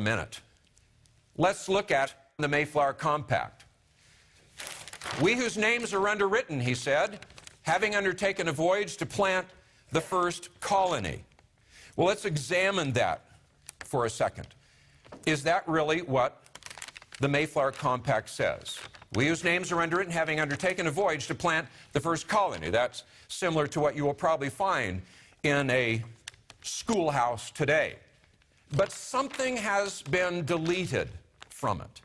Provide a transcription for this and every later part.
a minute. Let's look at the Mayflower Compact. We whose names are underwritten, he said, having undertaken a voyage to plant the first colony. Well, let's examine that for a second. Is that really what the Mayflower Compact says? We whose names are underwritten, having undertaken a voyage to plant the first colony. That's similar to what you will probably find in a schoolhouse today. But something has been deleted from it.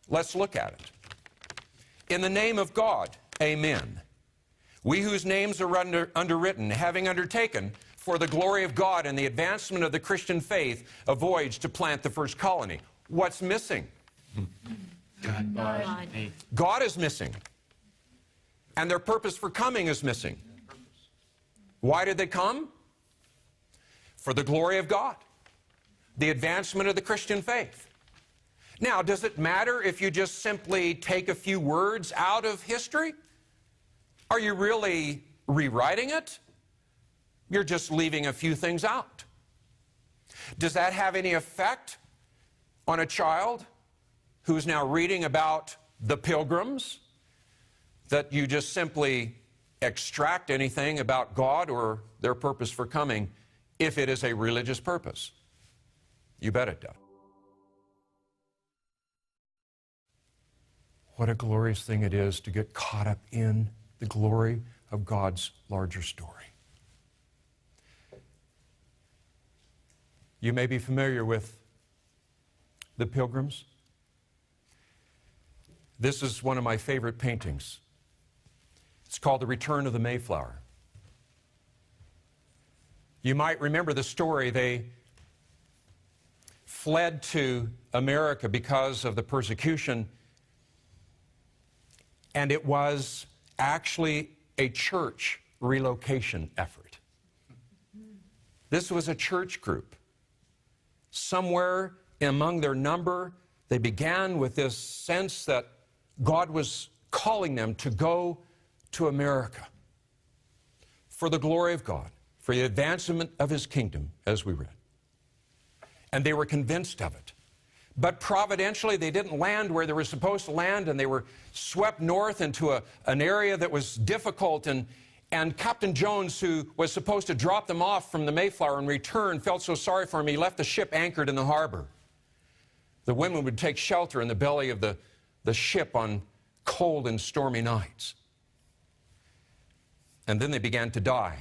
Let's look at it. In the name of God, amen. We whose names are underwritten, having undertaken for the glory of God and the advancement of the Christian faith, a voyage to plant the first colony. What's missing? God. God is missing. And their purpose for coming is missing. Why did they come? For the glory of God, the advancement of the Christian faith. Now, does it matter if you just simply take a few words out of history? Are you really rewriting it? You're just leaving a few things out. Does that have any effect on a child who's now reading about the Pilgrims, that you just simply extract anything about God or their purpose for coming if it is a religious purpose? You bet it does. What a glorious thing it is to get caught up in the glory of God's larger story. You may be familiar with the Pilgrims. This is one of my favorite paintings. It's called The Return of the Mayflower. You might remember the story. They fled to America because of the persecution, and it was actually a church relocation effort. This was a church group. Somewhere among their number, they began with this sense that God was calling them to go to America for the glory of God, for the advancement of His kingdom, as we read. And they were convinced of it. But providentially, they didn't land where they were supposed to land, and they were swept north into an area that was difficult. And Captain Jones, who was supposed to drop them off from the Mayflower and return, felt so sorry for him, he left the ship anchored in the harbor. The women would take shelter in the belly of the ship on cold and stormy nights. And then they began to die.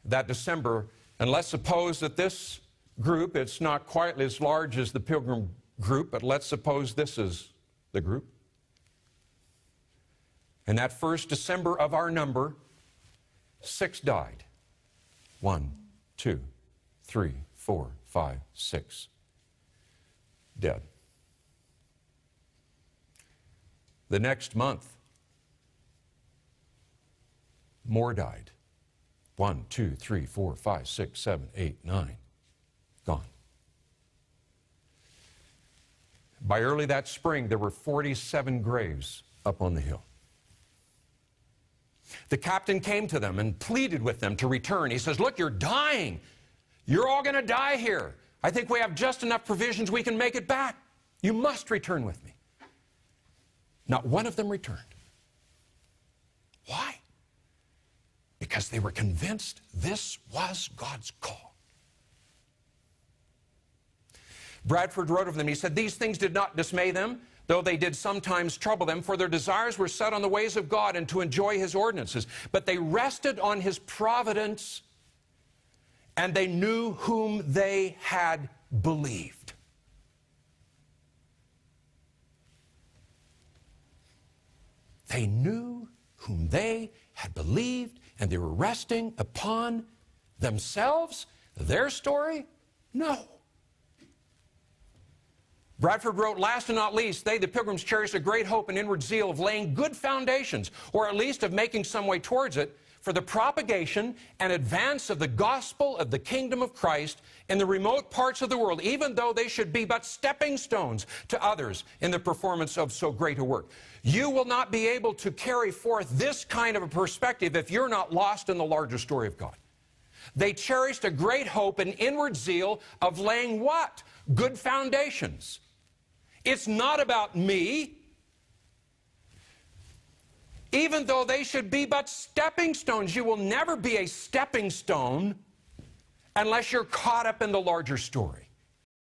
That December, and let's suppose that this group, it's not quite as large as the Pilgrim group, but let's suppose this is the group. And that first December of our number, 6 died. 1, 2, 3, 4, 5, 6. Dead. The next month, more died. 1, 2, 3, 4, 5, 6, 7, 8, 9. Gone. By early that spring, there were 47 graves up on the hill. The captain came to them and pleaded with them to return. He says, look, you're dying. You're all going to die here. I think we have just enough provisions we can make it back. You must return with me. Not one of them returned. Why? Because they were convinced this was God's call. Bradford wrote of them, he said, these things did not dismay them, though they did sometimes trouble them, for their desires were set on the ways of God and to enjoy His ordinances. But they rested on His providence, and they knew whom they had believed. They knew whom they had believed, and they were resting upon themselves, their story? No. Bradford wrote, last and not least, they, the Pilgrims, cherished a great hope and inward zeal of laying good foundations, or at least of making some way towards it, for the propagation and advance of the gospel of the kingdom of Christ in the remote parts of the world, even though they should be but stepping stones to others in the performance of so great a work. You will not be able to carry forth this kind of a perspective if you're not lost in the larger story of God. They cherished a great hope and inward zeal of laying what? Good foundations. It's not about me. Even though they should be but stepping stones, you will never be a stepping stone unless you're caught up in the larger story.